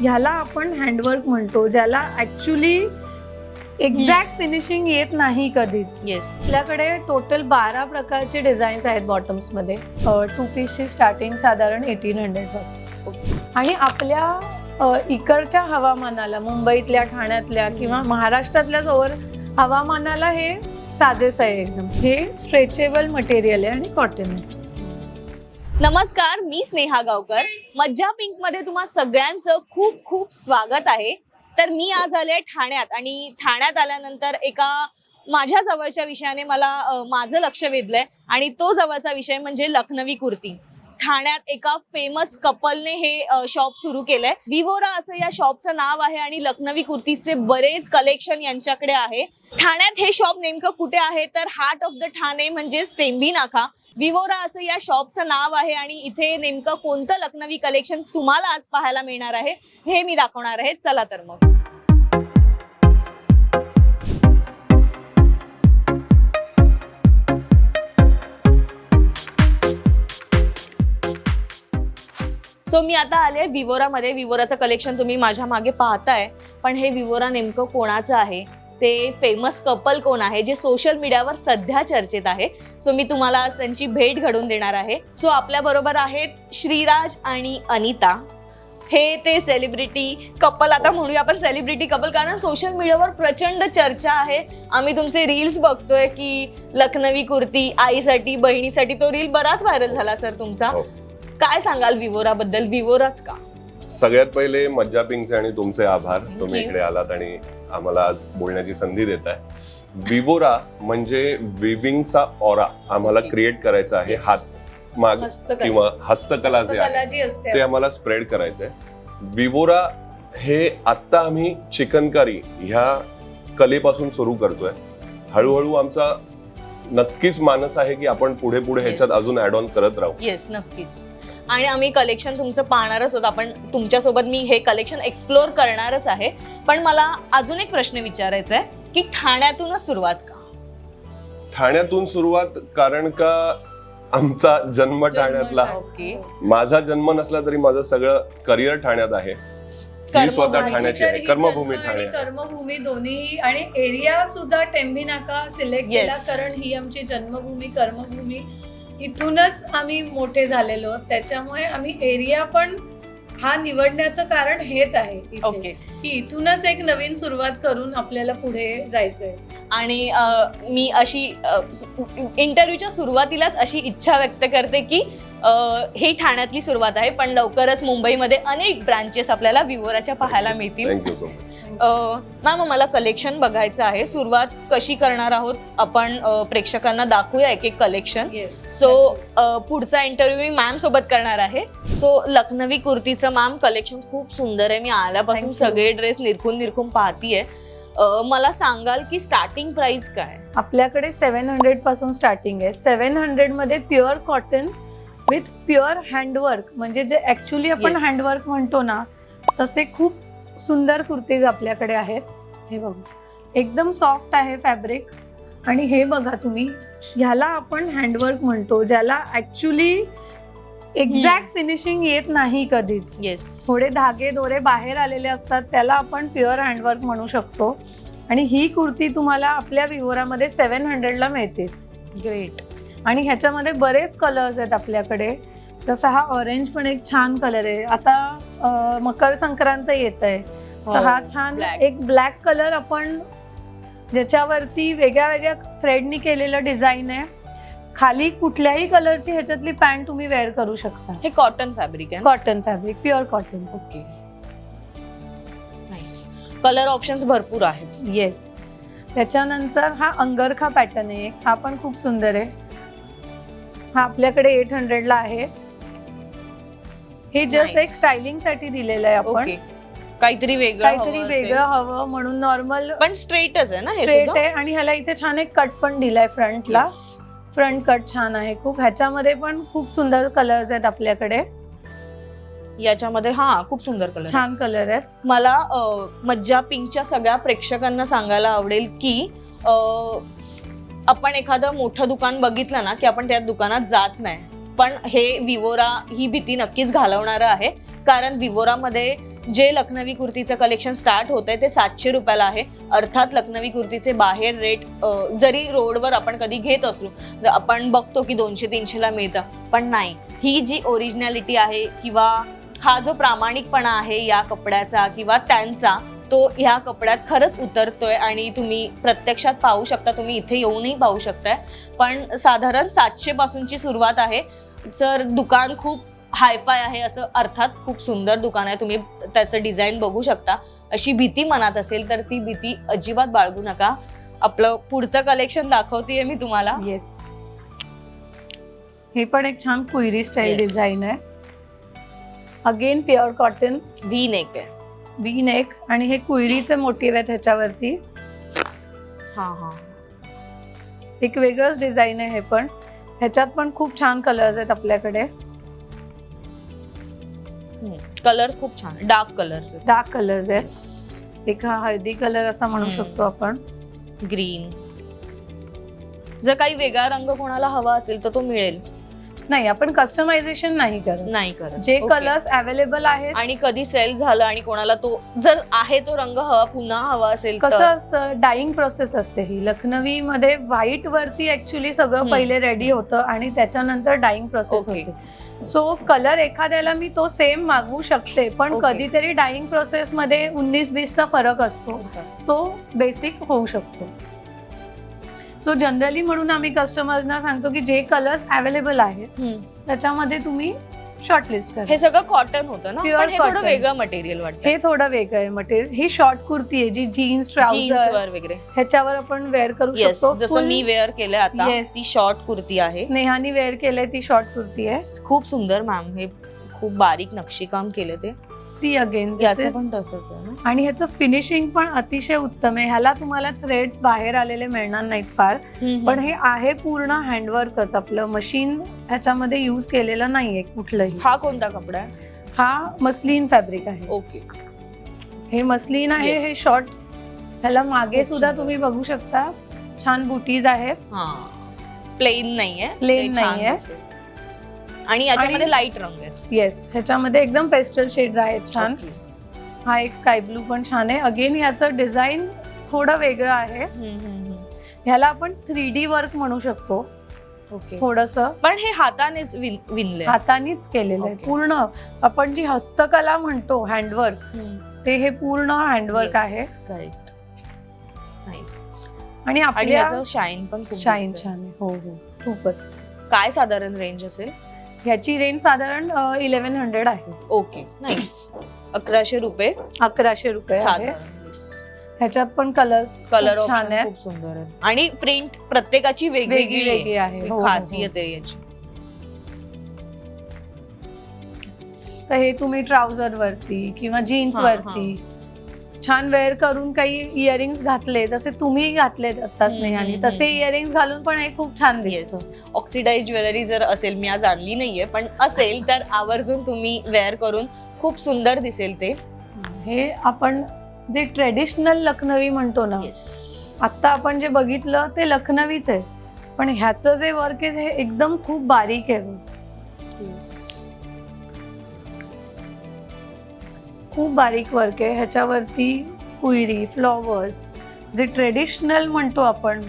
ह्याला आपण हँडवर्क म्हणतो, ज्याला ऍक्च्युली एक्झॅक्ट फिनिशिंग येत नाही कधीच. येस. आपल्याकडे टोटल 12 प्रकारचे डिझाईन्स आहेत बॉटम्स मध्ये. 2 पीसची स्टार्टिंग साधारण 1800 पासून. आणि आपल्या इकडच्या हवामानाला, मुंबईतल्या, ठाण्यातल्या किंवा महाराष्ट्रातल्या जवळ हवामानाला हे साधेच आहे एकदम. हे स्ट्रेचेबल मटेरियल आहे आणि कॉटन आहे. नमस्कार, मी स्नेहा गावकर. मज्जा पिंक मध्ये तुम्हा सगळ्यांचं खूप खूप स्वागत आहे. तर मी आज आले ठाण्यात आणि ठाण्यात आल्यानंतर एका माझ्या जवळच्या विषयाने मला माझं लक्ष वेधलंय आणि तो जवळचा विषय म्हणजे लखनवी कुर्ती. ठाण्यात एका फेमस कपलने हे शॉप सुरू केलंय. विवोरा असं या शॉपचं नाव आहे आणि लखनवी कुर्तीचे बरेच कलेक्शन यांच्याकडे आहे. ठाण्यात हे शॉप नेमकं कुठे आहे तर हार्ट ऑफ द ठाणे म्हणजेच टेंबी नाका. विवोरा असं या शॉपचं नाव आहे आणि इथे नेमकं कोणतं लखनवी कलेक्शन तुम्हाला आज पाहायला मिळणार आहे हे मी दाखवणार आहे. चला तर मग. सो मी आता आले विवोरामध्ये. विवोराचं कलेक्शन तुम्ही माझ्या मागे पाहताय, पण हे विवोरा नेमकं कोणाचं आहे, ते फेमस कपल कोण आहे जे सोशल मीडियावर सध्या चर्चेत आहे. सो मी तुम्हाला आज त्यांची भेट घडवून देणार आहे. सो आपल्या बरोबर आहेत श्रीराज आणि अनिता. हे ते सेलिब्रिटी कपल, आता म्हणूया आपण सेलिब्रिटी कपल, कारण सोशल मीडियावर प्रचंड चर्चा आहे. आम्ही तुमचे रील्स बघतोय की लखनवी कुर्ती आईसाठी, बहिणीसाठी. तो रील बराच व्हायरल झाला सर तुमचा. काय सांगाल विवोरा बद्दल? विवोराच का? सगळ्यात पहिले मज्जा पिंकचे आणि तुमचे आभार. तुम्ही you. इकडे आलात आणि आम्हाला आज बोलण्याची संधी देताय. विवोरा म्हणजे विविंगचा ऑरा आम्हाला क्रिएट करायचा आहे. Yes. हात माग हस्तकला. किंवा हस्तकला जे हस्तकला आहे जी असते ते आम्हाला स्प्रेड करायचंय. विवोरा हे आत्ता आम्ही चिकनकारी ह्या कलेपासून सुरू करतोय. हळूहळू आमचा नक्कीच मानस आहे की आपण पुढे पुढे ह्याच्यात अजून ऍड ऑन करत राहू. येस, नक्कीच. आणि आम्ही कलेक्शन तुमचं पाहणारच होतो. आपण तुमच्यासोबत मी हे कलेक्शन एक्सप्लोअर करणारच आहे. पण मला अजून एक प्रश्न विचारायचा आहे की ठाण्यातूनच सुरुवात का? ठाण्यातून सुरुवात कारण का आमचा जन्म ठाण्यातला. ओके. माझा जन्म नसला तरी माझं सगळं करिअर ठाण्यात आहे. मी स्वतः ठाण्याची आहे. कर्मभूमी ठाणे. कर्मभूमी दोन्ही आणि एरिया सुद्धा टेंबी नाका सिलेक्ट केला, कारण ही आमची जन्मभूमी, कर्मभूमी. इथूनच आम्ही मोठे झालेलो. त्याच्यामुळे आम्ही एरिया पण हा निवडण्याचं कारण हेच आहे ओके. की इथूनच एक नवीन सुरुवात करून आपल्याला पुढे जायचंय. आणि मी अशी इंटरव्ह्यूच्या सुरुवातीलाच अशी इच्छा व्यक्त करते की ही ठाण्यातली सुरुवात आहे, पण लवकरच मुंबईमध्ये अनेक ब्रांचेस आपल्याला विवोराच्या पाहायला मिळतील. Thank you so much. मॅम, मला कलेक्शन बघायचं आहे. सुरुवात कशी करणार आहोत आपण प्रेक्षकांना दाखवूया एक एक कलेक्शन. सो पुढचा इंटरव्ह्यू मी मॅम सोबत करणार आहे. सो लखनवी कुर्तीचं मॅम कलेक्शन खूप सुंदर आहे. मी आल्यापासून सगळे ड्रेस निरखून पाहतीये. मला सांगाल की स्टार्टिंग प्राइस काय? आपल्याकडे 700 पासून स्टार्टिंग आहे. 700 मध्ये pure cotton with pure handwork, म्हणजे जे ऍक्च्युली आपण हँडवर्क म्हणतो ना, तसे खूप सुंदर कुर्तीज आपल्याकडे आहेत. हे बघा, एकदम सॉफ्ट आहे फॅब्रिक. आणि हे बघा तुम्ही, ह्याला आपण हँडवर्क म्हणतो, ज्याला ऍक्च्युली एक्झॅक्ट फिनिशिंग येत नाही कधीच. येस. थोडे धागे दोरे बाहेर आलेले असतात, त्याला आपण प्युअर हँडवर्क म्हणू शकतो. आणि ही कुर्ती तुम्हाला आपल्या विवोरामध्ये 700 ला मिळते. ग्रेट. आणि ह्याच्यामध्ये बरेच कलर्स आहेत आपल्याकडे. जसा हा ऑरेंज पण एक छान कलर आहे. आता मकर संक्रांत येत आहे, तर हा छान एक ब्लॅक कलर आपण, ज्याच्यावरती वेगळ्या वेगळ्या थ्रेडनी केलेलं डिझाईन आहे. खाली कुठल्याही कलरची ह्याच्यातली पॅन्ट तुम्ही वेअर करू शकता. हे कॉटन फॅब्रिक आहे? Cotton fabric, pure cotton. Okay, nice. Colour options भरपूर आहेत. येस. त्याच्यानंतर हा अंगरखा पॅटर्न आहे. हा पण खूप सुंदर आहे. हा आपल्याकडे 800 ला आहे. हे जस्ट एक स्टायलिंग साठी दिलेलं आहे आपण. काहीतरी वेगळं हवं म्हणून. नॉर्मल पण स्ट्रेटच आहे ना हे? स्ट्रेट आहे. आणि ह्याला इथे छान एक कट पण दिलाय फ्रंटला. फ्रंट कट छान आहे खूप. ह्याच्यामध्ये पण खूप सुंदर कलर्स आहेत आपल्याकडे. याच्यामध्ये खूप सुंदर कलर, छान कलर आहेत. मला मज्जा पिंकच्या सगळ्या प्रेक्षकांना सांगायला आवडेल की आपण एखादं मोठं दुकान बघितलं ना की आपण त्या दुकानात जात नाही, पण हे विवोरा ही भीती नक्कीच घालवणारं आहे, कारण विवोरामध्ये जे लखनवी कुर्तीचं कलेक्शन स्टार्ट होतंय ते 700 रुपयाला आहे. अर्थात लखनवी कुर्तीचे बाहेर रेट जरी रोडवर आपण कधी घेत असलो आपण बघतो की 200-300 ला मिळतं, पण नाही, ही जी ओरिजिनॅलिटी आहे किंवा हा जो प्रामाणिकपणा आहे या कपड्याचा किंवा त्यांचा, तो ह्या कपड्यात खरंच उतरतोय आणि तुम्ही प्रत्यक्षात पाहू शकता. तुम्ही इथे येऊनही पाहू शकताय. पण साधारण 700 पासूनची सुरुवात आहे. सर दुकान खूप हायफाय आहे असं, अर्थात खूप सुंदर दुकान आहे, तुम्ही त्याचं डिझाईन बघू शकता. अशी भीती मनात असेल तर ती भीती अजिबात बाळगू नका. आपलं पुढचं कलेक्शन दाखवतेय मी तुम्हाला. येस, हे पण एक छान क्वेरी स्टाईल Yes. डिझाईन आहे. Again pure cotton, V neck आहे. व्ही नेक, आणि हे क्वेरीचे मोटिव्ह आहेत ह्याच्यावरती. हा हा, एक वेगळंच डिझाईन आहे हे पण. ह्याच्यात पण खूप छान कलर्स आहेत आपल्याकडे. कलर खूप छान, डार्क कलर्स, डार्क कलर्स आहेत. एक हा हळदी कलर असा म्हणू शकतो आपण. ग्रीन. जर काही वेगळा रंग कोणाला हवा असेल तर तो मिळेल. नाही, आपण कस्टमायझेशन नाही करत. नाही करत. जे Okay. कलर्स अवेलेबल आहेत. आणि कधी सेल झालं आणि कोणाला तो जर आहे तो रंग हवा, पुन्हा हवा असेल कसं तर असतं, डाईंग प्रोसेस असते ही. लखनवी मध्ये व्हाईट वरती ऍक्च्युली सगळं पहिले रेडी होतं आणि त्याच्यानंतर डाईंग प्रोसेस Okay. होते. सो कलर एखाद्याला मी तो सेम मागवू शकते, पण Okay. कधीतरी डाईंग प्रोसेस मध्ये 19-20 चा फरक असतो, तो बेसिक होऊ शकतो. सो जनरली म्हणून आम्ही कस्टमर्सना सांगतो की जे कलर्स अवेलेबल आहेत त्याच्यामध्ये तुम्ही शॉर्टलिस्ट करा. हे सगळं कॉटन होतं ना, Pure पण हे थोडं cotton. वेगळं मटेरियल वाटतं. हे थोडं वेगळं आहे मटेरियल. ही शॉर्ट कुर्ती आहे जी जीन्स जीन्स ट्राउझर वर वगैरे. ह्याच्यावर आपण वेअर करू येस, शकतो. जसं Full मी वेअर केलंय आता. Yes. ती शॉर्ट कुर्ती आहे. स्नेहानी वेअर केलंय, ती शॉर्ट कुर्ती आहे. खूप सुंदर मॅम, हे खूप बारीक नक्षीकाम केलं ते. सी अगेन, याचं पण तसंच आहे ना. आणि ह्याचं फिनिशिंग पण अतिशय उत्तम आहे. ह्याला तुम्हाला थ्रेड्स बाहेर आलेले मिळणार नाहीत फार, पण हे आहे पूर्ण हँडवर्कच. आपलं मशीन ह्याच्यामध्ये यूज केलेलं नाहीये कुठलंही. हा कोणता कपडा आहे? हा मस्लिन फॅब्रिक आहे. ओके. हे मस्लिन आहे. Yes. हे शॉर्ट, ह्याला मागे खूप सुद्धा सुंदर. तुम्ही बघू शकता छान बुटीज आहेत. हा, प्लेन नाहीये. Plain ते छान नाहीये. दिसेल. आणि याच्यामध्ये लाईट रंग आहेत. येस, ह्याच्यामध्ये एकदम पेस्टल शेड्स आहेत छान. Okay. हा एक स्काय ब्लू पण छान आहे. अगेन ह्याचं डिझाईन थोडं वेगळं आहे. ह्याला आपण 3D वर्क म्हणू शकतो. ओके. थोडस पण हे हातानेच विणले. हातानीच केलेलं आहे Okay. पूर्ण. आपण जी हस्तकला म्हणतो हँडवर्क, ते हे पूर्ण हँडवर्क आहे. करेक्ट. नाईस. आणि आणि आपल्या याचं शाईन पण खूप शाईन दिसतंय. छान आहे. हो हो, खूपच. काय साधारण रेंज असेल? ह्याची रेंज साधारण 1100 आहे. Okay, nice. 1100 रुपये 1100 रुपये आहे. साधारण. ह्याच्यात पण कलर्स कलर छान ऑप्शन आहे. खूप सुंदर आहे आणि प्रिंट प्रत्येकाची वेगवेगळी वेगळी आहे. ही हो, हो, खासियत आहे याची. तर हे तुम्ही ट्राउझर वरती किंवा जीन्स हा, वरती छान वेअर करून काही इयरिंग्स घातले, जसे तुम्ही घातलेत आता स्नेहाने, तसे इयरिंग्स घालून पण हे खूप छान येस. दिसतं. ऑक्सिडाइज ज्वेलरी जर असेल, मी आज आणली नाहीये, पण असेल तर आवर्जून तुम्ही वेअर करून खूप सुंदर दिसेल ते. हे आपण जे ट्रेडिशनल लखनवी म्हणतो ना, आता आपण जे बघितलं ते लखनवीच आहे, पण ह्याचं जे वर्क आहे हे एकदम खूप बारीक आहे. खूप बारीक वर्क आहे ह्याच्यावरती. कुयरी, फ्लॉवर्स, जे ट्रेडिशनल म्हणतो आपण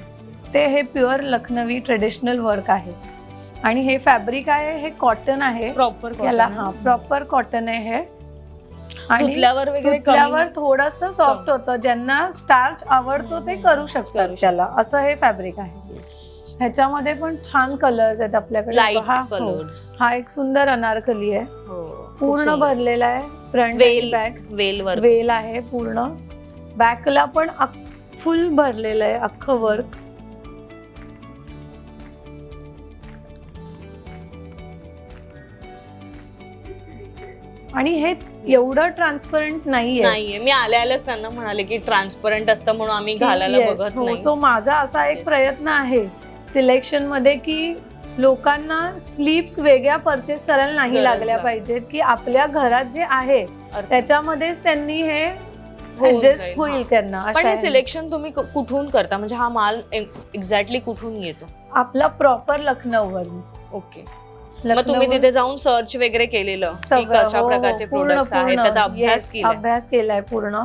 ते हे प्युअर लखनवी ट्रेडिशनल वर्क आहे. आणि हे फॅब्रिक आहे, हे कॉटन आहे. प्रॉपर याला हा प्रॉपर कॉटन आहे हे. आणि धुतल्यावर वगैरे धुतल्यावर थोडंसं सॉफ्ट होतं. ज्यांना स्टार्च आवडतो ते करू शकतात त्याला. असं हे फॅब्रिक आहे. ह्याच्यामध्ये पण छान कलर्स आहेत आपल्याकडे. लाईट हा, हो. कलर्स. हा एक सुंदर अनारकली आहे, पूर्ण भरलेला आहे. Front well, back well were well आहे पूर्ण. बॅकला पण फुल भरलेलं आहे अख्खं वर्क. आणि हे एवढं ट्रान्सपरंट नाहीये. मी आल्याच त्यांना म्हणाले की ट्रान्सपरंट असतं म्हणून आम्ही घालायला बघत नाही. सो माझा असा एक Yes. प्रयत्न आहे सिलेक्शन मध्ये की लोकांना स्लीव्स वेगळ्या परचेस करायला नाही गरज लागल्या नाही. पाहिजेत, की आपल्या घरात जे आहे त्याच्यामध्येच त्यांनी हे होऊन ऍडजस्ट जाईल. होईल हा. त्यांना. पण अशा हे सिलेक्शन तुम्ही कुठून करता? म्हणजे हा माल एक्झॅक्टली कुठून येतो? आपला प्रॉपर लखनौ वरून. ओके. मग तुम्ही तिथे जाऊन सर्च वगैरे केलेलं की सगळं, कशा हो, हो, प्रकारचे पूर्ण, प्रोडक्ट्स आहेत, पूर्ण. त्याचा अभ्यास Yes, केलाय? अभ्यास केलाय पूर्ण.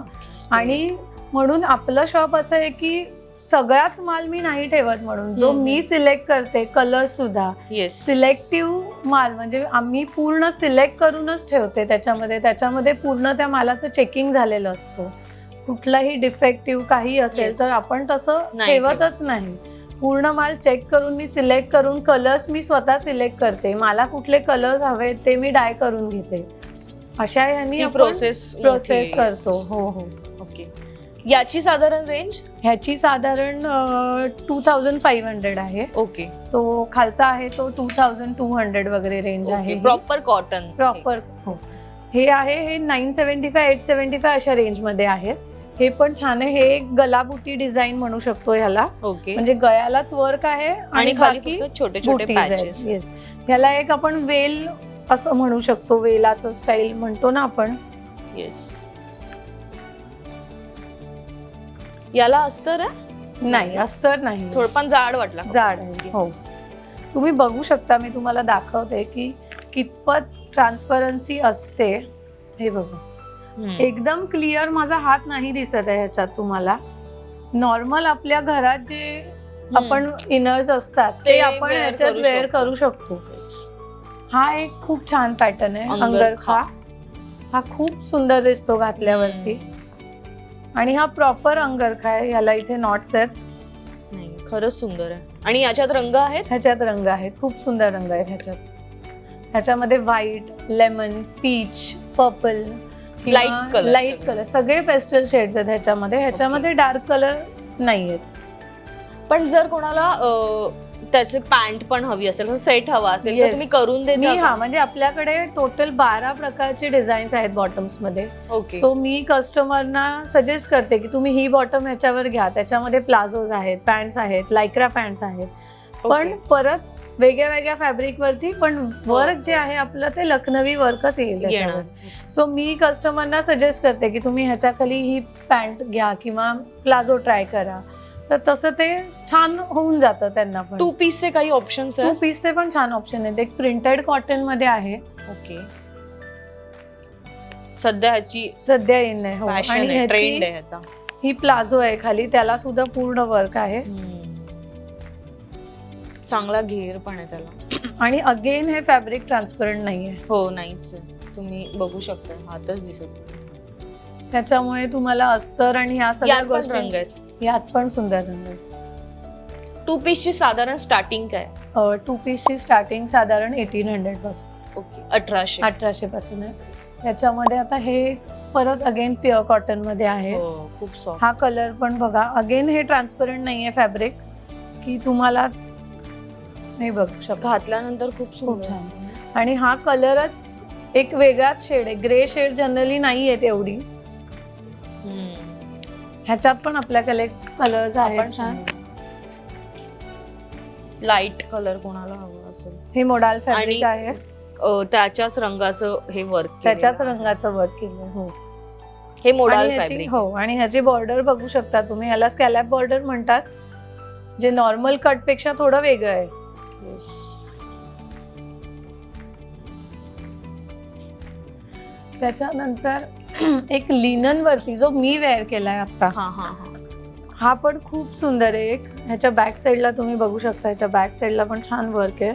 आणि म्हणून आपलं शॉप असं आहे की सगळ्याच माल मी नाही ठेवत, म्हणून जो मी सिलेक्ट करते कलर सुद्धा येस, सिलेक्टिव्ह माल, म्हणजे आम्ही पूर्ण सिलेक्ट करूनच ठेवते. त्याच्यामध्ये पूर्ण त्या मालाचं चेकिंग झालेलं असतं. कुठलाही डिफेक्टिव्ह काही असेल Yes. तर आपण तसं नाही ठेवतच नाही. पूर्ण माल चेक करून मी सिलेक्ट करून, कलर्स मी स्वतः सिलेक्ट करते, मला कुठले कलर्स हवे ते मी डाय करून घेते. अशा ह्यानी आपण प्रोसेस करतो. हो हो. ओके. याची साधारण रेंज? ह्याची साधारण 2500 आहे. ओके. तो खालचा आहे तो 2200 वगैरे रेंज आहे. Proper cotton? प्रॉपर. हो. हे आहे, हे 975 875 अशा रेंज मध्ये आहे. हे पण छान आहे. हे एक गलाबुटी डिझाईन म्हणू शकतो ह्याला. ओके. म्हणजे गळ्यालाच वर्क आहे आणि खाली छोटे छोटे पॅचेस. येस. ह्याला एक आपण वेल असं म्हणू शकतो, वेलाचं स्टाईल म्हणतो ना आपण. येस. याला अस्तर आहे? नाही, अस्तर नाही, थोडं पण जाड वाटला. जाड आहे. हो. तुम्ही बघू शकता, मी तुम्हाला दाखवते की कितपत ट्रान्सपरन्सी असते. हे बघा, एकदम क्लिअर माझा हात नाही दिसत आहे ह्याच्यात तुम्हाला. नॉर्मल आपल्या घरात जे आपण इनर्स असतात ते आपण ह्याच्यात वेअर करू शकतो. हा एक खूप छान पॅटर्न आहे, अंगरखा. हा खूप सुंदर दिसतो घातल्यावरती. आणि हा प्रॉपर अंगरखा आहे. याला इथे नॉट्स आहेत. खरंच सुंदर आहे. आणि याच्यात रंग आहेत? ह्याच्यात रंग आहेत, खूप सुंदर रंग आहेत ह्याच्यात. ह्याच्यामध्ये white, lemon, peach, purple, light colour, सगळे पेस्टल शेड्स आहेत ह्याच्यामध्ये डार्क कलर नाही आहेत. पण जर कोणाला त्याचे पॅन्ट पण हवी असेल, सेट हवा असेल तर तुम्ही करून देता? हा, म्हणजे आपल्याकडे टोटल 12 प्रकारचे डिझाईन्स आहेत बॉटम्स मध्ये. सो मी कस्टमरना सजेस्ट करते की तुम्ही ही बॉटम ह्याच्यावर घ्या. त्याच्यामध्ये प्लाझोज आहेत, पॅन्ट्स आहेत, लायक्रा पॅन्ट्स आहेत, पण परत वेगळ्या वेगळ्या फॅब्रिक वरती. पण वर्क जे आहे आपलं ते लखनवी वर्कच येईल त्याच्यावर. सो मी कस्टमरना सजेस्ट करते की तुम्ही ह्याच्या खाली ही पॅन्ट घ्या किंवा प्लाझो ट्राय करा, तर तसं ते छान होऊन जातं त्यांना पण. 2 पीसचे काही ऑप्शन्स आहेत? 2 पीसचे पण छान ऑप्शन आहेत. एक प्रिंटेड कॉटन मध्ये आहे. ओके. सध्या ह्याची सध्या इन आहे. हो. आणि ट्रेंड आहे ह्याचा. ही प्लाझो आहे खाली, त्याला सुद्धा पूर्ण वर्क आहे. चांगला घेर पण आहे त्याला. आणि अगेन हे फॅब्रिक ट्रान्सपरंट नाहीये. हो, नाहीच. तुम्ही बघू शकता, हातच दिसत. त्याच्यामुळे तुम्हाला अस्तर आणि ह्या सगळ्या गोष्टी रंग आहेत. यात पण सुंदर रंग आहेत. 2 पीसची साधारण स्टार्टिंग काय? 2 पीसची स्टार्टिंग साधारण 1800 पासून. ओके. 1800 पासून आहे. त्याच्यामध्ये आता हे परत अगेन प्युअर कॉटन मध्ये आहे. खूप सॉफ्ट. हा कलर पण बघा, अगेन हे ट्रान्सपरंट नाहीये फॅब्रिक, की तुम्हाला नाही बघू शकता. घातल्यानंतर खूप छान. आणि हा कलरच एक वेगळाच शेड आहे. ग्रे शेड जनरली नाही आहे एवढी. ह्याच्यात पण आपल्याकडे कलर्स आहेत छान. लाईट कलर कोणाला हवा असेल, हे मोडाल फॅब्रिक आहे. त्याच्याच रंगाचं हे वर्क, त्याच्याच रंगाचं वर्क केलं. हो, हे मोडाल फॅब्रिक. हो. आणि ह्याची बॉर्डर बघू शकता तुम्ही, ह्याला स्कॅलप बॉर्डर म्हणतात, जे नॉर्मल कट पेक्षा थोडं वेगळं आहे. त्याच्यानंतर एक लिनन वरती जो मी वेअर केलाय आता, हा पण खूप सुंदर आहे. एक ह्याच्या बॅक साईडला तुम्ही बघू शकता, ह्याच्या बॅक साईडला पण छान वर्क आहे.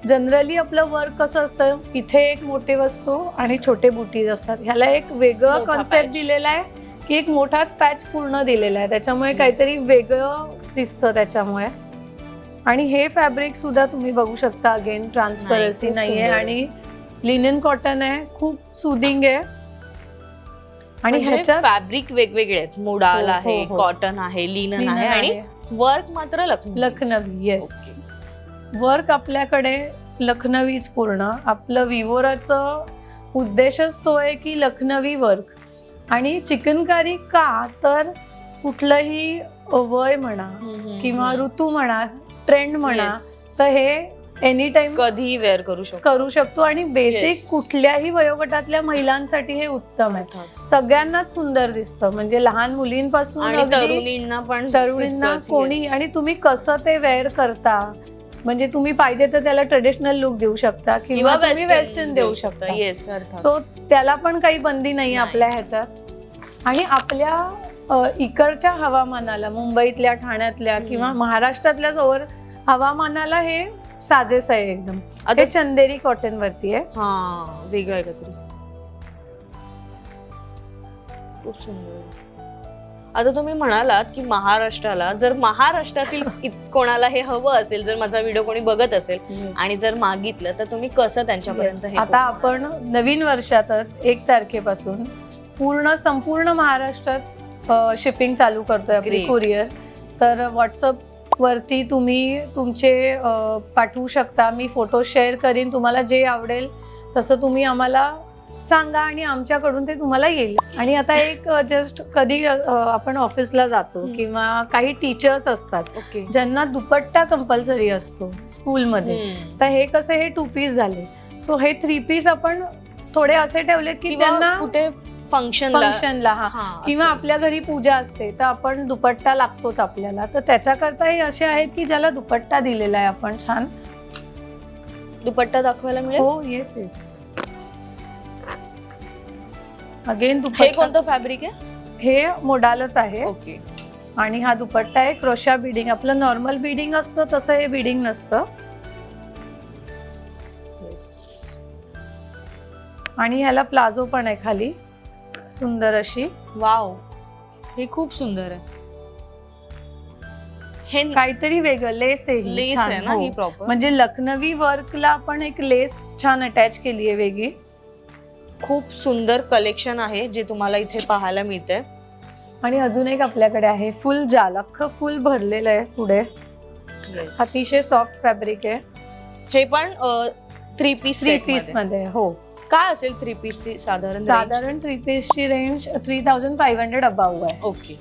जनरली आपलं वर्क कसं असतं, इथे एक मोठे असतो आणि छोटे बुटीज असतात. ह्याला एक वेगळं कॉन्सेप्ट दिलेला आहे की एक मोठाच पॅच पूर्ण दिलेला आहे, त्याच्यामुळे काहीतरी वेगळं दिसतं त्याच्यामुळे. आणि हे फॅब्रिक सुद्धा तुम्ही बघू शकता, अगेन ट्रान्सपरन्सी नाहीये आणि लिनन कॉटन आहे, खूप सुदिंग आहे. आणि ह्याच्यात फॅब्रिक वेगवेगळे आहेत. मोडाल आहे, कॉटन आहे, लिनन आहे, आणि वर्क मात्र लखनवी. येस, वर्क आपल्याकडे लखनवीच पूर्ण. आपलं विवोराचं उद्देशच तो आहे की लखनवी वर्क. आणि चिकनकारी का, तर कुठलंही वय म्हणा किंवा ऋतू म्हणा, ट्रेंड म्हणा, तर हे एनी टाइम कधीही वेअर करू शकतो. आणि बेसिक कुठल्याही वयोगटातल्या महिलांसाठी हे उत्तम आहे. सगळ्यांनाच सुंदर दिसतं, म्हणजे लहान मुलींपासून तरुणींना पण, तरुणींना कोणी. आणि तुम्ही कसं ते वेअर करता म्हणजे तुम्ही पाहिजे तर त्याला ट्रेडिशनल लुक देऊ शकता किंवा तुम्ही वेस्टर्न देऊ शकता. येस अर्थात. सो त्याला पण काही बंदी नाही नाही. आपल्या ह्याच्यात. आणि आपल्या इकडच्या हवामानाला, मुंबईतल्या, ठाण्यातल्या किंवा महाराष्ट्रातल्या जवळ हवामानाला हे साजेस आहे एकदम. हे चंदेरी कॉटन वरती आहे. हा वेगळं आहे काहीतरी, खूप सुंदर. आता तुम्ही म्हणालात की महाराष्ट्राला, जर महाराष्ट्रातील कोणाला हे हवं असेल, जर माझा व्हिडिओ कोणी बघत असेल आणि जर मागितलं, तर तुम्ही कसं त्यांच्यापर्यंत हे आता आपण नवीन वर्षातच 1 तारखेपासून संपूर्ण महाराष्ट्रात शिपिंग चालू करतोय आपली Great. कुरिअर. तर व्हॉट्सअप वरती तुम्ही तुमचे पाठवू शकता. मी फोटो शेअर करीन, तुम्हाला जे आवडेल तसं तुम्ही आम्हाला सांगा आणि आमच्याकडून ते तुम्हाला येईल. आणि आता एक जस्ट कधी आपण ऑफिसला जातो किंवा काही टीचर्स असतात ओके ज्यांना दुपट्टा कंपल्सरी असतो स्कूलमध्ये, तर हे कसे हे 2 पीस झाले. सो हे 3 पीस आपण थोडे असे ठेवले की त्यांना कुठे फंक्शनला फंक्शनला किंवा आपल्या घरी पूजा असते तर आपण दुपट्टा लागतोच आपल्याला. तर त्याच्याकरता हे असे आहेत की ज्याला दुपट्टा दिलेला आहे आपण छान. दुपट्टा दाखवायला मिळेल. हो येस येस. अगेन हे दुपट्टा, कोणतं फॅब्रिक आहे? हे मोडालच आहे. ओके. आणि हा दुपट्टा आहे क्रोशा बीडिंग. आपलं नॉर्मल बीडिंग असतं तसं हे बीडिंग नसतं. आणि ह्याला प्लाझो पण आहे खाली, सुंदर अशी. वाव, हे खूप सुंदर आहे. हे काहीतरी वेगळं लेस आहे ही, लेस छान. आहे ना हो. ही प्रॉपर. म्हणजे लखनवी वर्कला आपण एक लेस छान अटॅच केली आहे वेगळी. खूप सुंदर कलेक्शन आहे जे तुम्हाला इथे पाहायला मिळतंय. आणि अजून एक आपल्याकडे आहे फुल जाल, अख्खं फुल भरलेलं आहे पुढे. अतिशय सॉफ्ट फॅब्रिक आहे. हे पण 3 पीस 3 पीस मध्ये. हो. काय असेल 3 पीस ची साधारण range? साधारण 3 पीसची रेंज 3500 अबाव आहे. ओके.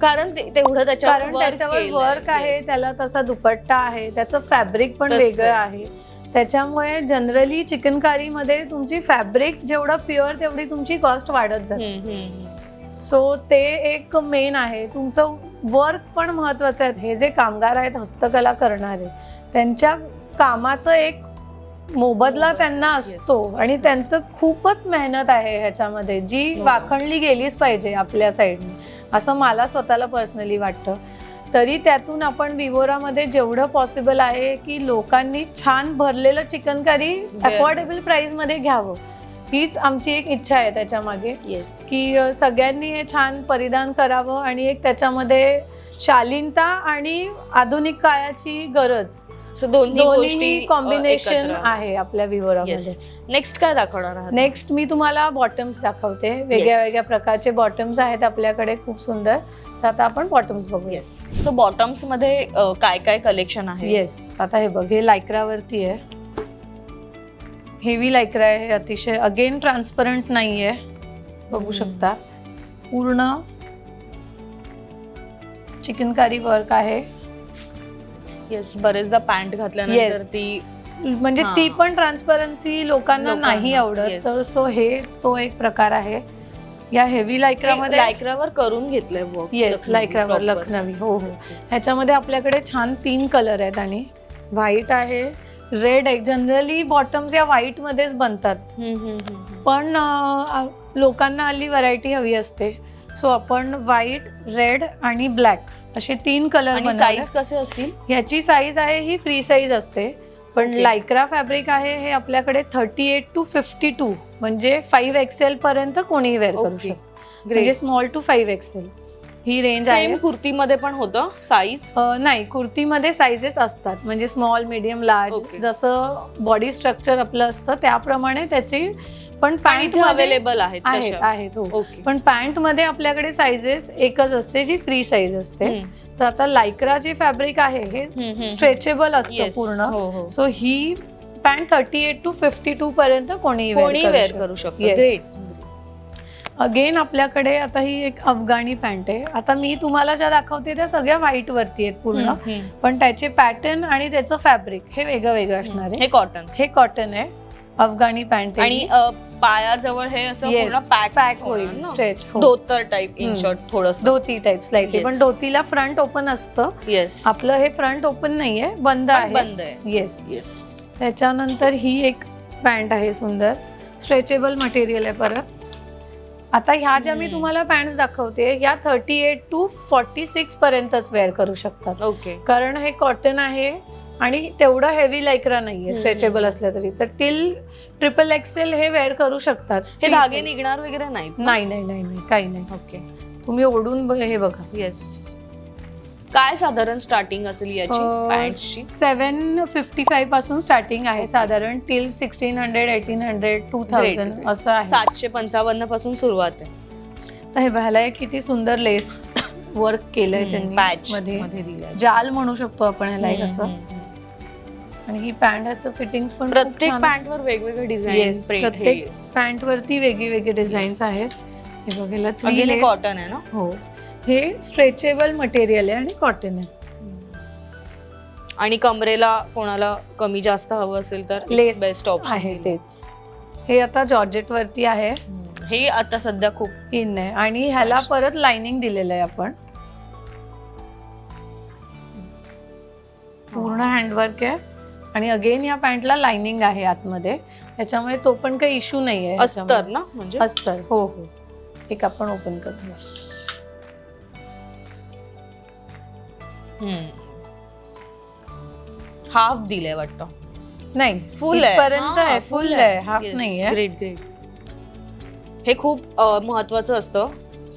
कारण तेवढं त्याच्यावर वर्क आहे, त्याला तसा दुपट्टा आहे, त्याचं फॅब्रिक पण वेगळं आहे. त्याच्यामुळे जनरली चिकनकारी मध्ये तुमची फॅब्रिक जेवढं प्युअर तेवढी तुमची कॉस्ट वाढत जाते. सो ते एक मेन आहे. तुमचं वर्क पण महत्वाचं आहे. हे जे कामगार आहेत हस्तकला करणारे, त्यांच्या कामाचं एक मोबदला त्यांना असतो आणि त्यांचं खूपच मेहनत आहे ह्याच्यामध्ये, जी वाखणली गेलीच पाहिजे आपल्या साईडने, असं मला स्वतःला पर्सनली वाटतं. तरी त्यातून आपण विवोरामध्ये जेवढं पॉसिबल आहे की लोकांनी छान भरलेलं चिकनकारी अफोर्डेबल प्राइस मध्ये घ्यावं, हीच आमची एक इच्छा आहे त्याच्या मागे. की सगळ्यांनी हे छान परिधान करावं आणि एक त्याच्यामध्ये शालीनता आणि आधुनिक काळाची गरज, दोन्ही कॉम्बिनेशन आहे आपल्या विवोरामध्ये. नेक्स्ट काय दाखवणार आहात? नेक्स्ट मी तुम्हाला बॉटम्स दाखवते. वेगळ्या वेगळ्या प्रकारचे बॉटम्स आहेत आपल्याकडे, खूप सुंदर. तर आता आपण बॉटम्स बघूया. सो बॉटम्स मध्ये काय काय कलेक्शन आहे? येस, आता हे बघ, हे लायक्रावरती आहे. हेवी लायक्रा आहे, अतिशय. अगेन ट्रान्सपरंट नाहीये, बघू शकता. पूर्ण चिकनकारी वर्क आहे. येस, बरेचदा पॅन्ट घातल्यानंतर ती म्हणजे ती पण ट्रान्सपरन्सी लोकांना नाही आवडत. तर सो हे तो एक प्रकार आहे. या हेवी लायक्रामध्ये लायक्रावर करून घेतलंय वर्क. येस, लायक्रावर लखनवी. हो हो. ह्याच्यामध्ये आपल्याकडे छान 3 कलर आहेत आणि व्हाईट आहे, रेड आहे. जनरली बॉटम्स या व्हाईट मध्येच बनतात, पण लोकांना हल्ली व्हरायटी हवी असते. सो आपण व्हाईट, रेड आणि ब्लॅक असे 3 कलर. साईज कसे असतील? ह्याची साईज आहे ही फ्री साईज असते, पण लायक्रा फॅब्रिक आहे हे आपल्याकडे 38 to 52, म्हणजे 5XL पर्यंत कोणीही वेअर करू शकतो. म्हणजे स्मॉल टू 5XL ही रेंज आहे. सेम कुर्तीमध्ये पण होतं साईज? नाही, कुर्तीमध्ये साईजेस असतात, म्हणजे स्मॉल, मीडियम, लार्ज, जसं बॉडी स्ट्रक्चर आपलं असतं त्याप्रमाणे त्याची पण पॅन्ट अवेलेबल आहेत. हो. पण पॅन्ट मध्ये आपल्याकडे साईजेस एकच असते जी फ्री साईज असते. तर आता लायक्रा जे फॅब्रिक आहे हे स्ट्रेचेबल असतं पूर्ण. सो ही पॅन्ट 38 to 52 पर्यंत कोणीही वेअर करू शकतो. अगेन आपल्याकडे आता ही एक अफगाणी पॅन्ट आहे. आता मी तुम्हाला ज्या दाखवते त्या सगळ्या व्हाईट वरती आहेत पूर्ण, पण त्याचे पॅटर्न आणि त्याचं फॅब्रिक हे वेगळं वेगळं असणार आहे. हे कॉटन आहे. अफगाणी पॅन्ट आणि पायाजवळ हे असं पूर्ण पॅक होईल स्ट्रेच. धोतर टाइप इन शॉर्ट थोडस धोती टाइप स्लाइटली. पण धोतीला फ्रंट ओपन असतं. येस, आपलं हे फ्रंट ओपन नाहीये, बंद आहे. Yes yes. त्याच्यानंतर ही एक पॅन्ट आहे सुंदर, स्ट्रेचेबल मटेरियल आहे परत. आता ह्या ज्या मी तुम्हाला पॅन्ट्स दाखवते या 38 to 46 पर्यंतच वेअर करू शकतात. ओके. कारण हे कॉटन आहे आणि तेवढं हेवी लायक्रा नाहीये स्ट्रेचेबल असलं तरी. तर टिल XXL हे वेअर करू शकतात. हे धागे निघणार वगैरे नाही? नाही नाही नाही नाही, काही नाही. ओके. तुम्ही ओढून हे बघा. येस. काय साधारण स्टार्टिंग असेल याची पॅन्टची? 755 पासून स्टार्टिंग आहे साधारण टिल 1600, 1800, 2000 असं आहे. 755 पासून सुरुवात आहे. तर हे बघायला किती सुंदर लेस वर्क केलंय त्यांनी पॅच मध्ये दिलंय. जाल म्हणू शकतो आपण ह्याला एक असं. आणि ही पॅन्ट ह्याचं फिटिंग्स पण प्रत्येक पॅन्ट वर वेगवेगळे डिझाईन. प्रत्येक पॅन्ट वरती वेगळी डिझाईन्स आहेत. हे बघायला 3 कॉटन आहे ना? हो, हे स्ट्रेचेबल मटेरियल आहे आणि कॉटन आहे. आणि कमरेला कोणाला कमी जास्त हवं असेल तर लेस बेस्ट ऑप्शन आहे तेच. हे आता जॉर्जेट वरती आहे. हे आता सध्या खूप इन आहे आणि ह्याला परत लाइनिंग दिलेलं आहे आपण. पूर्ण हँडवर्क आहे आणि अगेन या पॅन्टला लाइनिंग आहे आतमध्ये, त्याच्यामुळे तो पण काही इश्यू नाहीये. अस्तर ना? म्हणजे अस्तर. हो हो. एक आपण ओपन करूया. हाफ दिलंय वाटतं. नाही, फुल आहे. पर्यंत आहे. फुल आहे, हाफ नाहीये. Great great. हे खूप महत्वाचं असतं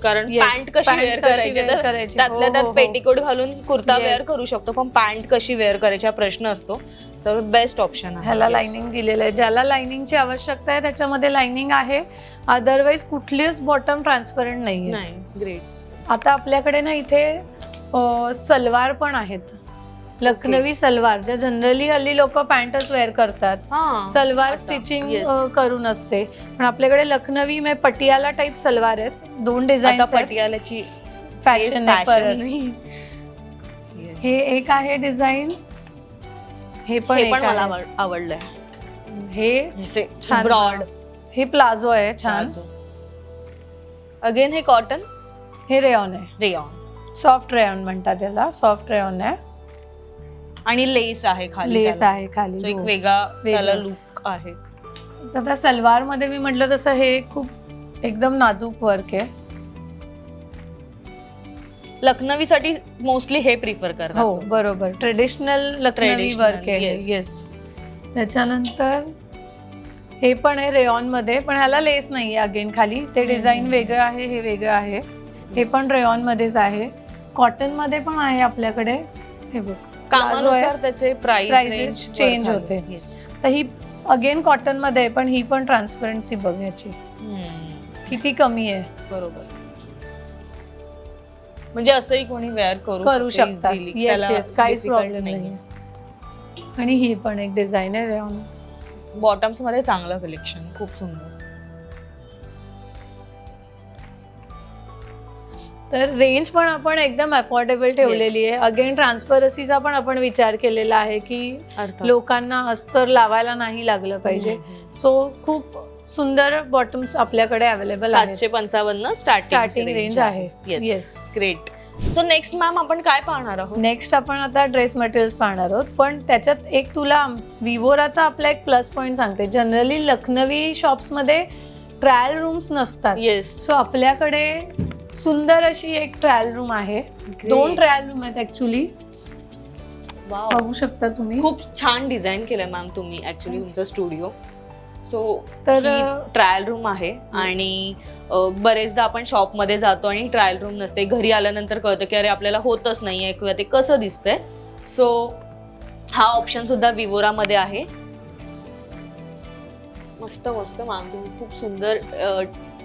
कारण पॅन्ट कशी वेअर करायची, त्यातल्या त्यात पेटिकोट घालून कुर्ता वेअर करू शकतो, पण पॅन्ट कशी वेअर करायची हा प्रश्न असतो. तर बेस्ट ऑप्शन आहे. ह्याला लाइनिंग दिलेलं आहे. ज्याला लाइनिंगची आवश्यकता आहे त्याच्यामध्ये लाइनिंग आहे. अदरवाईज कुठलीच बॉटम ट्रान्सपरंट नाहीये. ग्रेट. आता आपल्याकडे ना इथे सलवार पण आहेत, लखनवी सलवार, ज्या जनरली हल्ली लोक पॅन्टच वेअर करतात. सलवार स्टिचिंग करून असते, पण आपल्याकडे लखनवी पटियाला टाइप सलवार आहेत. 2 डिझाईन. पटियालाची फॅशन आहे परत. हे एक आहे डिझाईन. हे पण मला आवडलंय. हे छान ब्रॉड. हे प्लाझो आहे छान. अगेन हे कॉटन. हे रेयॉन आहे. रेयॉन. सॉफ्ट रेयॉन म्हणतात त्याला. सॉफ्ट रेयॉन आहे आणि लेस आहे खाली. लेस आहे खाली. एक वेगळा त्याला लुक आहे. तर सलवार मध्ये मी म्हटलं तसं हे खूप एकदम नाजूक वर्क आहे. लखनवीसाठी मोस्टली हे प्रिफर करतात. हो बरोबर, ट्रेडिशनल लखनवी वर्क आहे. येस. त्याच्यानंतर हे पण आहे रेयॉन मध्ये, पण ह्याला लेस नाहीये अगेन खाली. ते डिझाईन वेगळं आहे, हे वेगळं आहे. हे पण रेयॉन मध्येच आहे. कॉटन मध्ये पण आहे आपल्याकडे. हे बघ, कामानुसार त्याचे प्राइस चेंज होते. तर ही अगेन कॉटन मध्ये, पण ही पण ट्रान्सपरन्सी बघायची किती कमी आहे. बरोबर. म्हणजे असंही कोणी वेअर करू शकतात. येस, काहीच प्रॉब्लेम नाही. आणि ही पण एक डिझाईन आहे रेयॉन. बॉटम्स मध्ये चांगलं कलेक्शन, खूप सुंदर. तर रेंज पण आपण एकदम अफोर्डेबल ठेवलेली आहे. अगेन ट्रान्सपरन्सीचा पण आपण विचार केलेला आहे की लोकांना अस्तर लावायला नाही लागलं पाहिजे. सो खूप सुंदर बॉटम्स आपल्याकडे अवेलेबल आहेत. 755 स्टार्टिंग रेंज आहे. Yes, great. So next ma'am आपण काय पाहणार आहोत? नेक्स्ट आपण आता ड्रेस मटेरियल्स पाहणार आहोत, पण त्याच्यात एक तुला विवोराचा आपला एक प्लस पॉइंट सांगते. जनरली लखनवी शॉप्स मध्ये ट्रायल रूम्स नसतात. येस. सो आपल्याकडे सुंदर अशी एक ट्रायल रूम आहे. 2 ट्रायल रूम आहेत ऍक्च्युली. बघू शकता तुम्ही. खूप छान डिझाईन केलंय मॅम तुम्ही ऍक्च्युली तुमचं स्टुडिओ. सो तर ट्रायल रूम आहे आणि बरेचदा आपण शॉप मध्ये जातो आणि ट्रायल रूम नसते. घरी आल्यानंतर कळतं की अरे आपल्याला होतच नाहीये किंवा ते कसं दिसतंय. सो हा ऑप्शन सुद्धा विवोरा मध्ये आहे. मस्त मस्त मॅम, तुम्ही खूप सुंदर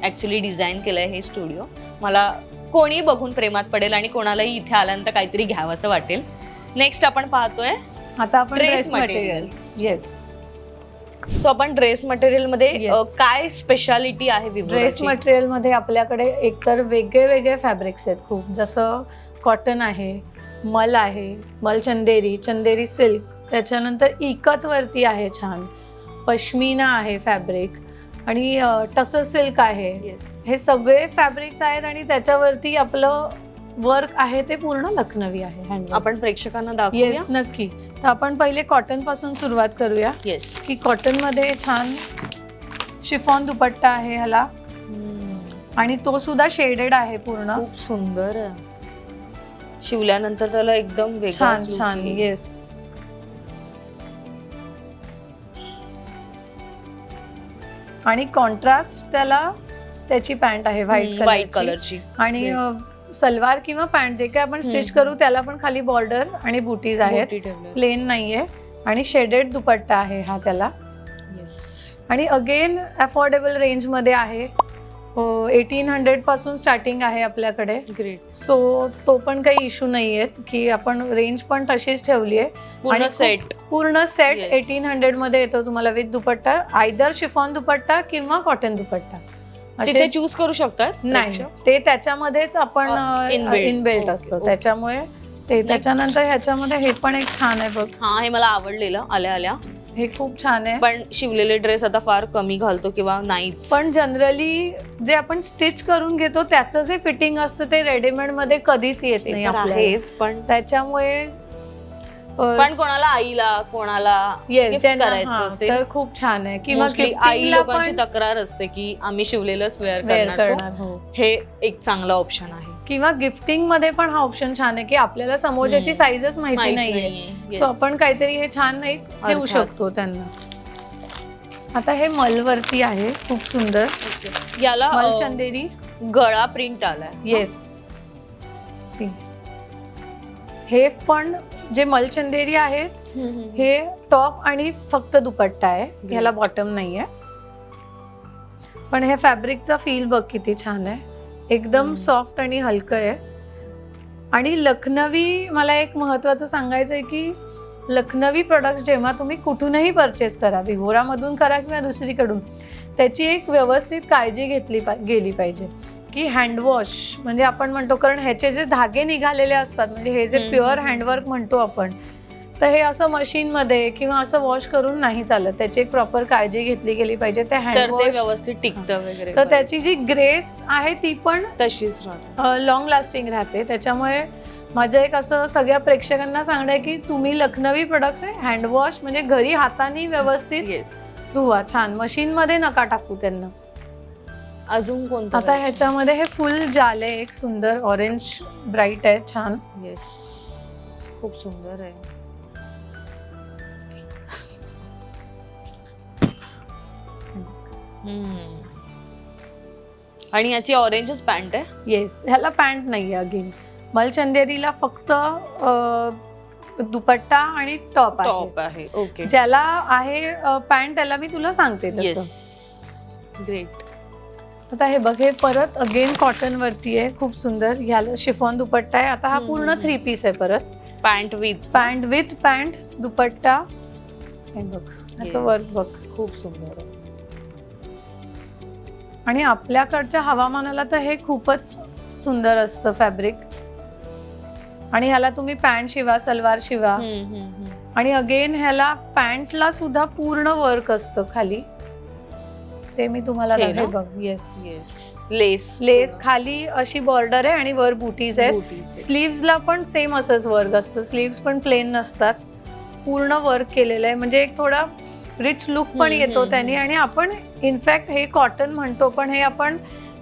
ऍक्च्युली डिझाईन केलंय हे स्टुडिओ. मला कोणी बघून प्रेमात पडेल आणि कोणालाही इथे आल्यानंतर काहीतरी घ्यावं असं वाटेल. नेक्स्ट आपण पाहतोय आता आपण ड्रेस मटेरियल्स. येस. सो आपण ड्रेस मटेरियल मध्ये काय स्पेशालिटी आहे विवोराची? ड्रेस मटेरियल मध्ये आपल्याकडे एकतर वेगळे वेगळे फॅब्रिक्स आहेत खूप. जसं कॉटन आहे, मल आहे, मल चंदेरी, चंदेरी सिल्क, त्याच्यानंतर इकत वरती आहे छान, पश्मिना आहे फॅब्रिक आणि टसर सिल्क आहे. येस. हे सगळे फॅब्रिक्स आहेत आणि त्याच्यावरती आपलं वर्क आहे ते पूर्ण लखनवी आहे हँड. आपण प्रेक्षकांना दाखवूया. येस नक्की. तर आपण पहिले कॉटन पासून सुरुवात करूया येस. की कॉटन मध्ये छान शिफॉन दुपट्टा आहे ह्याला आणि तो सुद्धा शेडेड आहे पूर्ण. खूप सुंदर आहे. शिवल्यानंतर त्याला एकदम वेगळाच छान look छान. येईल. येस. आणि कॉन्ट्रास्ट त्याला त्याची पॅन्ट आहे व्हाईट व्हाईट कलरची कलरची आणि सलवार किंवा पॅन्ट जे काय आपण स्टिच करू त्याला पण खाली बॉर्डर आणि बुटीज आहेत. मोठी ठेवली. प्लेन नाहीये आणि शेडेड दुपट्टा आहे हा त्याला. येस. आणि अगेन अफोर्डेबल रेंज मध्ये आहे. 1800 पासून स्टार्टिंग आहे आपल्याकडे. ग्रेट. सो तो पण काही इश्यू नाहीये की आपण रेंज पण तशीच ठेवली आहे. पूर्ण आणि सेट. पूर्ण सेट Yes. 1800 मध्ये येतो तुम्हाला विथ दुपट्टा. आयदर शिफॉन दुपट्टा किंवा कॉटन दुपट्टा. तिथे चूज करू शकतात. नाही ते त्याच्यामध्येच आपण Inbuilt. इनबिल्ट Okay, असतं okay. त्याच्यामुळे ते. त्याच्यानंतर ह्याच्यामध्ये हे पण एक छान आहे बघ. हा, हे मला आवडलेलं आल्या आल्या. हे खूप छान आहे. पण शिवलेले ड्रेस आता फार कमी घालतो किंवा नाहीच. पण जनरली जे आपण स्टिच करून घेतो त्याचं जे फिटिंग असतं ते रेडीमेड मध्ये कधीच येत ते नाही तर आपल्याला. आहेच, पण त्याच्यामुळे कोणाला आईला कोणाला येस gift ज्यांना करायचं हा, असेल. तर खूप छान आहे. किंवा Mostly आई गिफ्टिंगला लोकांची पण तक्रार असते की आम्ही शिवलेलंच वेअर वेअर करणार. So, करणार. हो. हे एक चांगला ऑप्शन आहे. किंवा गिफ्टिंग मध्ये पण हा ऑप्शन छान आहे की आपल्याला समोरच्याची साईजच माहिती माहित नाहीये. नाहीये. So Yes. आपण काहीतरी हे छान एक देऊ अर्थात. शकतो त्यांना. आता हे मलवरती आहे खूप सुंदर. Okay. याला मल चंदेरी. गळा प्रिंट आलाय. येस. सी हे पण जे मलचंदेरी आहे हे टॉप आणि फक्त दुपट्टा आहे. ह्याला बॉटम नाहीये. पण हे फॅब्रिकचा फील बघ किती छान आहे. एकदम सॉफ्ट आणि हलकं आहे. आणि लखनवी मला एक महत्वाचं सांगायचं आहे की लखनवी प्रोडक्ट्स जेव्हा तुम्ही कुठूनही परचेस करा, विहोरामधून करा किंवा दुसरीकडून, त्याची एक व्यवस्थित काळजी घेतली गेली पाहिजे की हँडवॉश म्हणजे आपण म्हणतो, कारण ह्याचे जे धागे निघालेले असतात म्हणजे हे जे प्युअर हँडवर्क म्हणतो आपण, तर हे असं मशीनमध्ये किंवा असं वॉश करून नाही चालत. त्याची एक प्रॉपर काळजी घेतली गेली पाहिजे. ते तर ते हँडवॉश व्यवस्थित टिकतं वगैरे. तर त्याची जी ग्रेस आहे ती पण तशीच राहते. लॉंग लास्टिंग राहते. त्याच्यामुळे माझं एक असं सगळ्या प्रेक्षकांना सांगणं आहे की तुम्ही लखनवी प्रोडक्ट्स आहे हँडवॉश म्हणजे घरी हाताने व्यवस्थित येस. धुवा. छान मशीनमध्ये नका टाकू त्यांना. अजून कोणतं? आता ह्याच्यामध्ये हे फुल जाले एक सुंदर ऑरेंज ब्राईट आहे छान. येस, खूप सुंदर आहे. आणि याची ऑरेंजच पॅन्ट आहे. येस. ह्याला पॅन्ट नाही आहे. अगेन मलचंदेरीला फक्त दुपट्टा आणि टॉप आहे. टॉप आहे. ओके. ज्याला आहे पॅन्ट त्याला मी तुला सांगते तसं. येस. ग्रेट. आता हे बघ हे परत अगेन कॉटन वरती आहे खूप सुंदर. ह्याला शिफॉन दुपट्टा आहे. आता हा पूर्ण 3 पीस आहे परत. पॅन्ट विथ पॅन्ट दुपट्टा. हे बघ ह्याचं वर्क बघ खूप सुंदर आहे. आणि आपल्याकडच्या हवामानाला तर हे खूपच सुंदर असतं फॅब्रिक. आणि ह्याला तुम्ही पॅन्ट शिवा, सलवार शिवा. आणि अगेन ह्याला पॅन्टला सुद्धा पूर्ण वर्क असतं खाली. ते मी तुम्हाला दाखवते बघ. येस. लेस खाली अशी बॉर्डर आहे आणि वर बुटीज आहेत. स्लीव्सला पण सेम असंच वर्क असतं. स्लीव्स पण प्लेन नसतात. पूर्ण वर्क केलेलं आहे म्हणजे एक थोडा रिच लुक पण येतो त्याने. आणि आपण इनफॅक्ट हे कॉटन म्हणतो पण हे आपण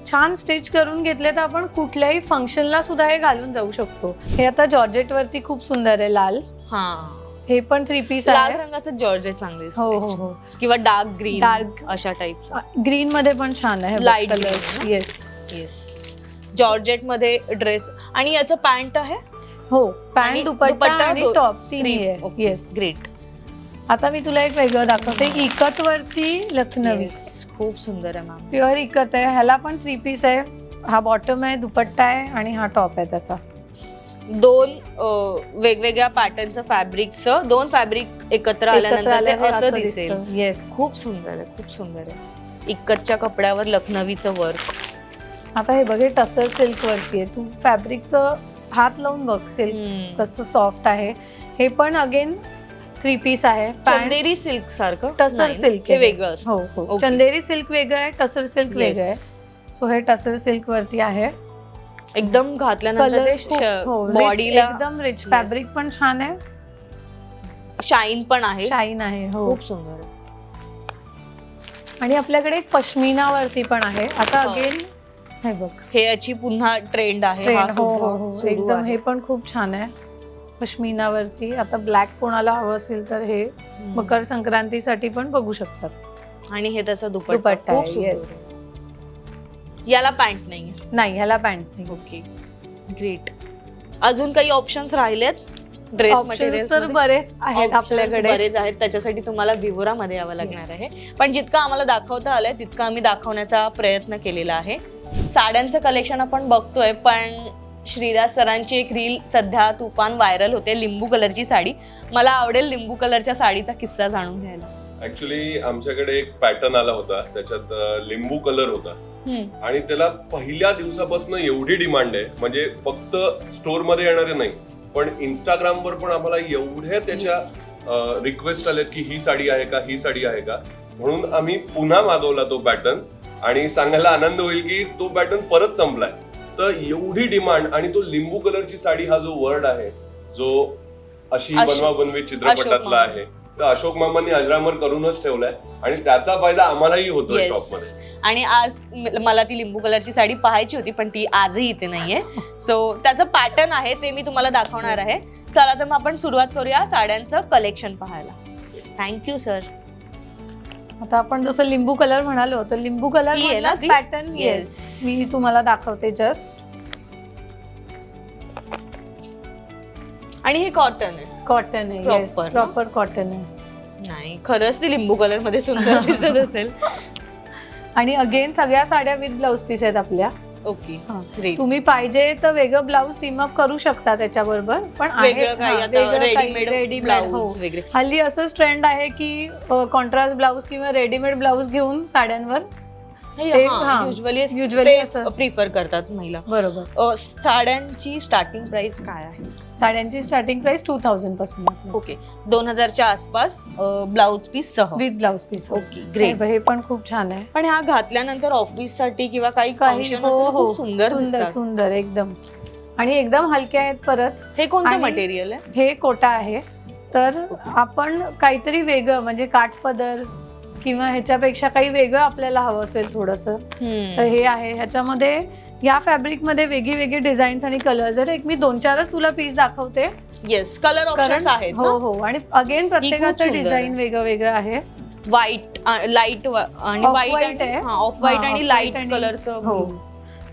छान स्टिच करून घेतले तर आपण कुठल्याही फंक्शनला सुद्धा हे घालून जाऊ शकतो. हे आता जॉर्जेट वरती खूप सुंदर आहे लाल. हे पण 3 पीस लाल आहे. रंगाचं जॉर्जेट चांगले. हो हो हो. किंवा डार्क ग्रीन. डार्क अशा टाइपचा. ग्रीन मध्ये पण छान आहे. Light colour. Yes. Yes. Georgette मध्ये ड्रेस आणि याचं पॅन्ट आहे. हो. आणि पॅन्ट दुपट्टा आणि टॉप तिन्ही आहे. Okay, yes. ग्रेट. आता मी तुला एक वेगळं दाखवते. इकत वरती लखनवी. खूप सुंदर आहे मॅम. प्युअर इकत आहे. ह्याला पण 3 पीस आहे. हा बॉटम आहे, दुपट्टा आहे आणि हा टॉप आहे त्याचा. 2 वेगवेगळ्या पॅटर्नचं फॅब्रिकचं 2 फॅब्रिक एकत्र आल्यानंतर ते असं दिसेल. येस. खूप सुंदर आहे. खूप सुंदर आहे. इकतच्या कपड्यावर लखनवीचं वर्क. आता हे बघ हे टसर सिल्क वरती आहे. तू फॅब्रिकचं हात लावून बघ सिल्क कसं सॉफ्ट आहे. हे पण अगेन 3 पीस आहे. चंदेरी सिल्क सारखं टसर नाही, सिल्क हे वेगळं असतं. हो हो. Okay. चंदेरी सिल्क वेगळं आहे, टसर सिल्क वेगळं आहे. Yes. सो हे टसर सिल्क वरती आहे. एकदम घातल्यानंतर ते बॉडीला एकदम रिच फॅब्रिक पण छान आहे, शाईन पण आहे, शाईन आहे. हो. खूप सुंदर आहे. आणि आपल्याकडे एक पश्मिना वरती पण आहे. आता हो. अगेन हे बघ हे याची पुन्हा ट्रेंड आहे. ट्रेंड. हा हो सुद्धा हो हो सुरू एकदम आहे. हे पण खूप छान आहे पश्मिना वरती. आता ब्लॅक कोणाला हवं असेल तर हे मकर संक्रांतीसाठी पण बघू शकतात. आणि हे त्याचा दुपट्टा दुपट्टा खूप आहे. सुंदर येस. आहे. याला पॅन्ट नाही. नाही ह्याला पॅन्ट नाही. Okay, great. अजून काही ऑप्शन्स राहिलेत ड्रेस ऑप्शन्स तर बरेच आहेत आपल्याकडे. बरेच आहेत. त्याच्यासाठी तुम्हाला विवोरा मध्ये यावं लागणार आहे. पण जितकं आम्हाला दाखवता आलंय तितकं आम्ही दाखवण्याचा प्रयत्न केलेला आहे. साड्यांचं कलेक्शन आपण बघतोय, पण श्रीदास सरांची एक रील सध्या तुफान व्हायरल होते, लिंबू कलरची साडी. मला आवडेल लिंबू कलरच्या साडीचा किस्सा जाणून घ्यायला. ऍक्च्युली आमच्याकडे एक पॅटर्न आला होता, त्याच्यात लिंबू कलर होता आणि त्याला पहिल्या दिवसापासून एवढी डिमांड आहे, म्हणजे फक्त स्टोर मध्ये येणारे नाही पण इंस्टाग्राम वर पण आम्हाला एवढ्या त्याच्या रिक्वेस्ट आल्यात की ही साडी आहे का, ही साडी आहे का, म्हणून आम्ही पुन्हा मागवला तो पॅटर्न. आणि सांगायला आनंद होईल की तो पॅटर्न परत संपलाय. तर एवढी डिमांड, आणि तो लिंबू कलरची साडी हा जो वर्ड आहे, जो अशी बनवा बनवी चित्रपटातला आहे, तर अशोक मामांनी अजरामर करूनच ठेवलाय आणि त्याचा फायदा आम्हालाही होतोय शॉप मध्ये. आणि आज मला ती लिंबू कलरची साडी पाहायची होती, पण ती आजही इथे नाहीये. सो त्याचं पॅटर्न आहे ते मी तुम्हाला दाखवणार आहे. चला तर मग आपण सुरुवात करूया साड्यांचं कलेक्शन पाहायला. Thank you sir. आता आपण जसं लिंबू कलर म्हणालो, तर लिंबू कलर ही आहे ना ती? पॅटर्न. Yes. येस, मी तुम्हाला दाखवते जस्ट. आणि हे कॉटन आहे. कॉटन आहे. येस, Proper ना? प्रॉपर कॉटन आहे. नाही, खरंच ती लिंबू कलर मध्ये सुंदर दिसत असेल. आणि अगेन सगळ्या साड्या विथ ब्लाउज पीस आहेत आपल्या. ओके, हा. ग्रेट. तुम्ही पाहिजे तर वेगळं ब्लाउज टीम अप करू शकता त्याच्याबरोबर, पण वेगळं काही आता रेडीमेड ब्लाउज वगैरे. हल्ली असंच ट्रेंड आहे की कॉन्ट्रास्ट ब्लाउज किंवा रेडीमेड ब्लाउज घेऊन साड्यांवर युजली प्रिफर करतात महिला. बरोबर. साड्यांची स्टार्टिंग प्राइस काय आहे? साड्यांची स्टार्टिंग प्राइस 2000 पासून आहे. ओके, 2000च्या आसपास ब्लाउज पीस सह with blouse piece. Okay, great. हे पण खूप छान आहे. पण ह्या घातल्यानंतर ऑफिस साठी किंवा काही फंक्शन हो हो सुंदर सुंदर दिसतात. सुंदर एकदम. आणि एकदम हलक्या आहेत. परत हे कोणतं आणि मटेरियल आहे? हे कोटा आहे. तर आपण काहीतरी वेगळं, म्हणजे काठपदर किंवा ह्याच्यापेक्षा काही वेगळं आपल्याला हवं असेल थोडंसं, तर हे आहे. ह्याच्यामध्ये या फॅब्रिक मध्ये वेगळी वेगळी डिझाईन्स आणि कलर्स आहेत. एक मी 2-4च तुला पीस दाखवते. येस, कलर ऑप्शन्स आहेत. हो हो. आणि अगेन प्रत्येकाचं सुंदर डिझाईन आहे. वेगळं वेगळं आहे. व्हाईट, लाईट आणि Off-white आहे. ऑफ व्हाईट हा, आणि off-white लाईट आणि- कलरचं. हो.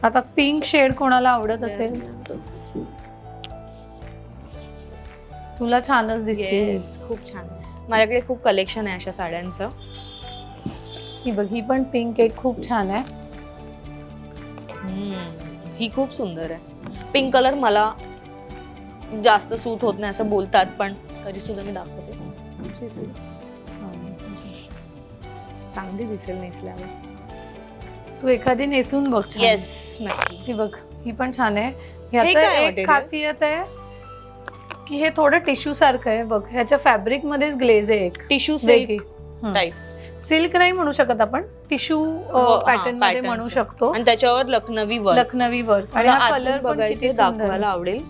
आता पिंक शेड कोणाला आवडत असेल, तुला छानच दिसते. येस, खूप छान. माझ्याकडे खूप कलेक्शन आहे अशा साड्यांचं. ही बघ, ही पण पिंक एक खूप छान आहे. ही खूप सुंदर आहे. पिंक कलर मला जास्त सूट होत नाही असं बोलतात, पण तरी सुद्धा मी दाखवते. चांगली दिसेल नेसल्यावर. तू एखादी नेसून बघ. छान. येस, नक्की. ही बघ, ही पण छान आहे. काय ह्याचं एक material? खासियत आहे की हे थोडं टिश्यू सारखं आहे. बघ, ह्याच्या फॅब्रिक मध्येच ग्लेज आहे एक टिश्यू वेगळी. Silk type. सिल्क नाही म्हणू शकत आपण, टिश्यू पॅटर्न मध्ये pattern म्हणू चं. शकतो. आणि त्याच्यावर लखनवी वर्क. लखनवी वर्क. आणि हा कलर पण बघायचे, किती सुंदर दाखवायला आहे. आवडेल.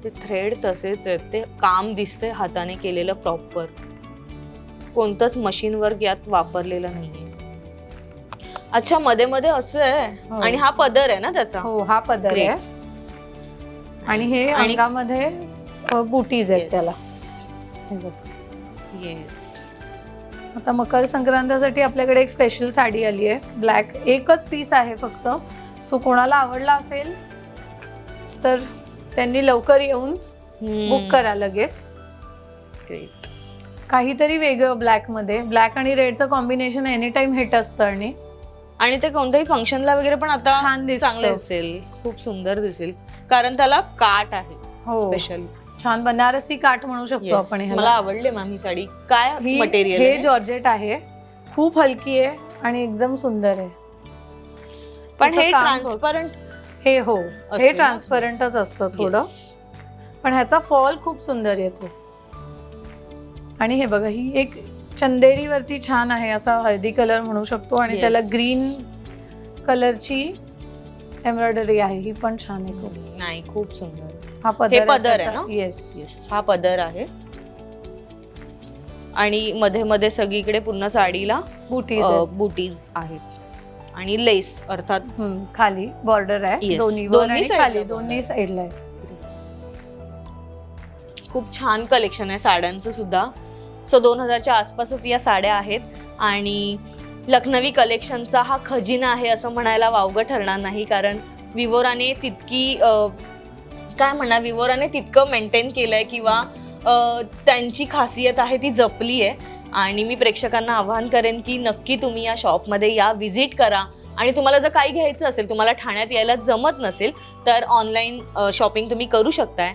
ते थ्रेड तसेच आहेत, ते काम दिसते हाताने केलेलं प्रॉपर. कोणतंच मशीन वर्क यात वापरलेलं नाहीये. अच्छा, मध्ये मध्ये असं आहे. हो. आणि हा पदर आहे ना त्याचा. हो, हा पदर Great. आहे. आणि हे आणि- अंगामध्ये बुटीज आहेत Yes. त्याला. हे बघ. येस. आता मकर संक्रांतीसाठी आपल्याकडे एक स्पेशल साडी आली आहे. ब्लॅक एकच पीस आहे फक्त. सो कोणाला आवडला असेल तर त्यांनी लवकर येऊन बुक करा लगेच. ग्रेट. काहीतरी वेगळं ब्लॅक मध्ये. ब्लॅक आणि रेडचं कॉम्बिनेशन एनी टाइम हिट असतं आणि ते कोणत्याही फंक्शनला वगैरे पण आता छान दिसतं. चांगलं दिसेल, खूप सुंदर दिसेल, कारण त्याला काट आहे हो, स्पेशल. छान बनारसी काठ म्हणू शकतो आपण ह्याला. मला आवडले मॅम ही साडी. काय ही- मटेरियल हे आहे? जॉर्जेट आहे. खूप हलकी आहे आणि एकदम सुंदर आहे. पण त्याचं हे काम बघ. ट्रान्सपरंट हे हो, हे असतं ना? ट्रान्सपरंटच असतं थोडं. पण ह्याचा फॉल खूप सुंदर येतो. आणि हे बघा, ही एक चंदेरीवरती छान आहे, असा हळदी कलर म्हणू शकतो, आणि Yes. त्याला ग्रीन कलरची एम्ब्रॉयडरी आहे, ही पण छान आहे खूप. नाही, खूप सुंदर. हा हे पदर आहे ना? येस. हा पदर आहे आणि मध्ये मध्ये सगळीकडे पूर्ण साडीला बुटीज बुटीज आहेत आणि लेस अर्थात खाली बॉर्डर आहे, Yes. दोन्ही दोन्ही side ला खाली border दोन्ही आहे. साईडला आहे. खूप छान कलेक्शन आहे साड्यांचं सुद्धा. सो 2000च्या आसपासच या साड्या आहेत आणि लखनवी कलेक्शनचा हा खजिना आहे असं म्हणायला वावगं ठरणार नाही, कारण विवोराने तितकी काय म्हणा, विवोराने तितकं मेंटेन केलंय किंवा त्यांची खासियत आहे ती जपली आहे. आणि मी प्रेक्षकांना आवाहन करेन की नक्की तुम्ही या शॉपमध्ये या, व्हिजिट करा. आणि तुम्हाला जर काही घ्यायचं असेल, तुम्हाला ठाण्यात यायला जमत नसेल, तर ऑनलाईन शॉपिंग तुम्ही करू शकताय.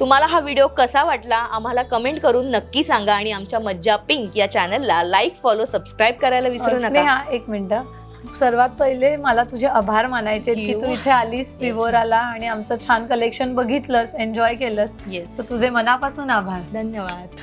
तुम्हाला हा व्हिडिओ कसा वाटला आम्हाला कमेंट करून नक्की सांगा आणि आमच्या मज्जा पिंक या चॅनलला लाईक, फॉलो, सबस्क्राईब करायला विसरू नका. स्नेहा, एक मिनिट. सर्वात पहिले मला तुझे आभार मानायचे की तू इथे आलीस विवोराला आणि आमचं छान कलेक्शन बघितलंस, एन्जॉय केलंस. येस, तर तुझे मनापासून आभार. धन्यवाद.